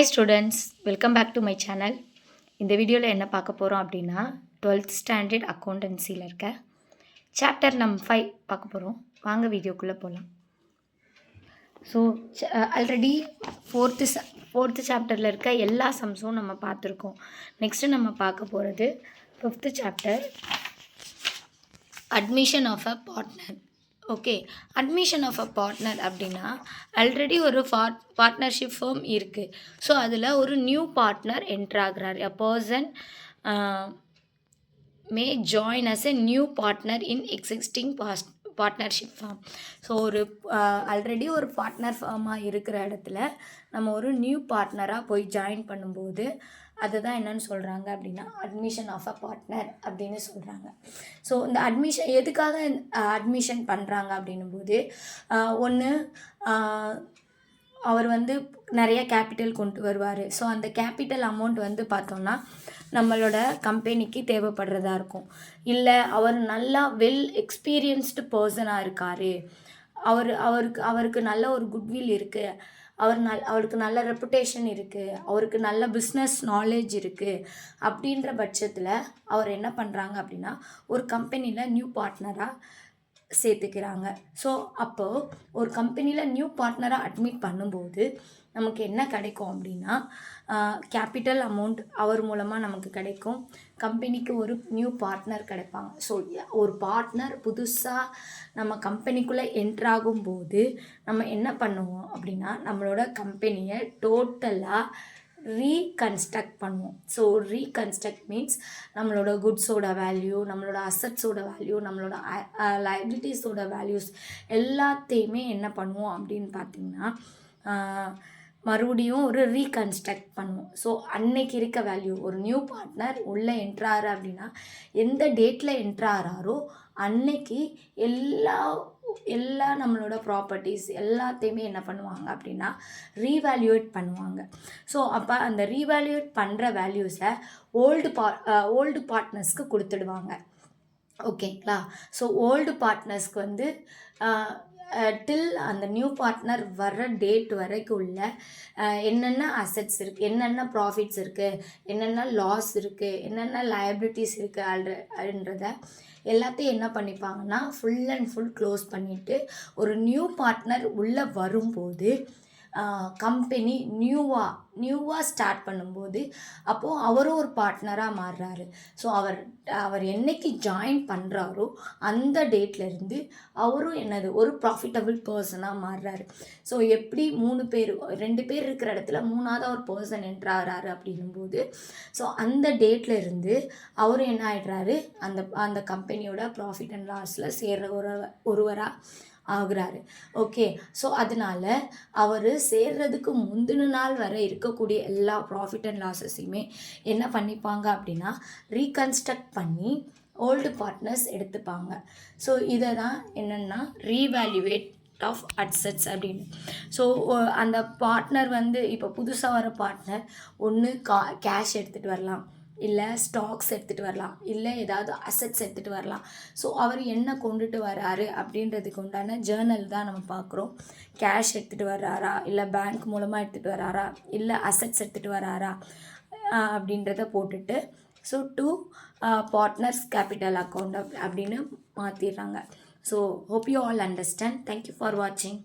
Hi students, welcome back to my channel. இந்த வீடியோவில் என்ன பார்க்க போகிறோம் அப்படின்னா 12th ஸ்டாண்டர்ட் அக்கௌண்டன்சியில் இருக்க சாப்டர் நம்பர் 5 பார்க்க போகிறோம். வாங்க வீடியோக்குள்ளே போகலாம். ஸோ ஆல்ரெடி ஃபோர்த்து சாப்டரில் இருக்க எல்லா சம்ஸும் நம்ம பார்த்துருக்கோம். நெக்ஸ்ட்டு நம்ம பார்க்க போகிறது 5th chapter, admission of a partner. Okay, admission of a partner அப்படின்னா ஆல்ரெடி ஒரு பார்ட்னர்ஷிப் ஃபர்ம் இருக்குது. ஸோ அதில் ஒரு நியூ பார்ட்னர் என்ட்ராகிறார். A person may join as a new partner in existing partnership firm. So ஒரு ஆல்ரெடி ஒரு partner ஃபார்மாக இருக்கிற இடத்துல நம்ம ஒரு நியூ பார்ட்னராக போய் ஜாயின் பண்ணும்போது அதுதான் என்னன்னு சொல்கிறாங்க அப்படின்னா அட்மிஷன் ஆஃப் அ பார்ட்னர் அப்படின்னு சொல்கிறாங்க. ஸோ இந்த அட்மிஷன் எதுக்காக அட்மிஷன் பண்ணுறாங்க அப்படின்னும்போது, ஒன்று அவர் நிறைய கேபிட்டல் கொண்டு வருவார். ஸோ அந்த கேபிட்டல் அமௌண்ட் பார்த்தோம்னா நம்மளோட கம்பெனிக்கு தேவைப்படுறதா இருக்கும். இல்லை அவர் நல்லா வெல் எக்ஸ்பீரியன்ஸ்டு பர்சனாக இருக்கார், அவருக்கு நல்ல ஒரு குட்வில் இருக்குது, அவருக்கு நல்ல ரெப்புடேஷன் இருக்குது, அவருக்கு நல்ல பிஸ்னஸ் நாலேஜ் இருக்குது. அப்படின்ற பட்சத்தில் அவர் என்ன பண்ணுறாங்க அப்படின்னா ஒரு கம்பெனியில் நியூ பார்ட்னராக சேர்த்துக்கிறாங்க. ஸோ அப்போது ஒரு கம்பெனியில் நியூ பார்ட்னராக அட்மிட் பண்ணும்போது நமக்கு என்ன கிடைக்கும் அப்படின்னா கேபிட்டல் அமௌண்ட் அவர் மூலமாக நமக்கு கிடைக்கும். கம்பெனிக்கு ஒரு நியூ பார்ட்னர் கிடைப்பாங்க. ஸோ ஒரு பார்ட்னர் புதுசாக நம்ம கம்பெனிக்குள்ளே என்ட்ராகும்போது நம்ம என்ன பண்ணுவோம் அப்படின்னா நம்மளோட கம்பெனியை டோட்டலாக ரீகன்ஸ்ட்ரக்ட் பண்ணுவோம். ஸோ ரீகன்ஸ்ட்ரக்ட் மீன்ஸ் நம்மளோட குட்ஸோட வேல்யூ, நம்மளோட அசட்ஸோட வேல்யூ, நம்மளோட லைபிலிட்டிஸோட வேல்யூஸ் எல்லாத்தையுமே என்ன பண்ணுவோம் அப்படின்னு பார்த்திங்கன்னா மறுபடியும் ஒரு ரீகன்ஸ்ட்ரக்ட் பண்ணுவோம். ஸோ அன்னைக்கு இருக்க வேல்யூ, ஒரு நியூ பார்ட்னர் உள்ளே என்ட்ராரு அப்படின்னா எந்த டேட்டில் என்ட்ராராரோ அன்னைக்கு எல்லா நம்மளோட ப்ராப்பர்ட்டிஸ் எல்லாத்தையுமே என்ன பண்ணுவாங்க அப்படின்னா ரீவேல்யூவேட் பண்ணுவாங்க. ஸோ அப்போ அந்த ரீவேல்யூவேட் பண்ணுற வேல்யூஸை ஓல்டு பார்ட்னர்ஸ்க்கு கொடுத்துடுவாங்க. ஓகேங்களா? ஸோ ஓல்டு பார்ட்னர்ஸ்க்கு டில் அந்த நியூ பார்ட்னர் வர்ற டேட் வரைக்கும் உள்ள என்னென்ன அசட்ஸ் இருக்குது, என்னென்ன ப்ராஃபிட்ஸ் இருக்குது, என்னென்ன லாஸ் இருக்குது, என்னென்ன லயபிலிட்டிஸ் இருக்குது அப்படின்றத எல்லாத்தையும் என்ன பண்ணிப்பாங்கன்னா ஃபுல் அண்ட் ஃபுல் க்ளோஸ் பண்ணிவிட்டு ஒரு நியூ பார்ட்னர் உள்ளே வரும்போது கம்பெனி நியூவாக ஸ்டார்ட் பண்ணும்போது அப்போது அவரும் ஒரு பார்ட்னராக மாறுறாரு. ஸோ அவர் என்னைக்கு ஜாயின் பண்ணுறாரோ அந்த டேட்லேருந்து அவரும் ஒரு ப்ராஃபிட்டபிள் பர்சனாக மாறுறாரு. ஸோ எப்படி 2 பேர் இருக்கிற இடத்துல 3ஆவது ஒரு பர்சன் என்ட்ராகிறாரு அப்படின்னும்போது ஸோ அந்த டேட்லேருந்து அவரும் என்ன ஆகிடுறாரு, அந்த கம்பெனியோட ப்ராஃபிட் அண்ட் லாஸில் சேர்ற ஒருவராக ஆகுறாரு. ஓகே, ஸோ அதனால் அவர் சேர்றதுக்கு முந்தின நாள் வரை இருக்கக்கூடிய எல்லா ப்ராஃபிட் அண்ட் லாஸஸையுமே என்ன பண்ணிப்பாங்க அப்படின்னா ரீகன்ஸ்ட்ரக்ட் பண்ணி ஓல்டு பார்ட்னர்ஸ் எடுத்துப்பாங்க. ஸோ இதை தான் என்னென்னா ரீவேல்யூவேட் ஆஃப் அட்செட்ஸ் அப்படின்னு. ஸோ அந்த பார்ட்னர் இப்போ புதுசாக வர பார்ட்னர் ஒன்று கேஷ் எடுத்துகிட்டு வரலாம், இல்லை ஸ்டாக்ஸ் எடுத்துகிட்டு வரலாம், இல்லை ஏதாவது அசட்ஸ் எடுத்துகிட்டு வரலாம். ஸோ அவர் என்ன கொண்டுட்டு வராரு அப்படின்றதுக்கு உண்டான ஜேர்னல் தான் நம்ம பார்க்குறோம். கேஷ் எடுத்துகிட்டு வர்றாரா, இல்லை பேங்க் மூலமாக எடுத்துகிட்டு வராரா, இல்லை அசட்ஸ் எடுத்துகிட்டு வராரா அப்படின்றத போட்டுட்டு so to partners' capital account அப்படின்னு மாற்றிடுறாங்க. So hope you all understand. Thank you for வாட்சிங்.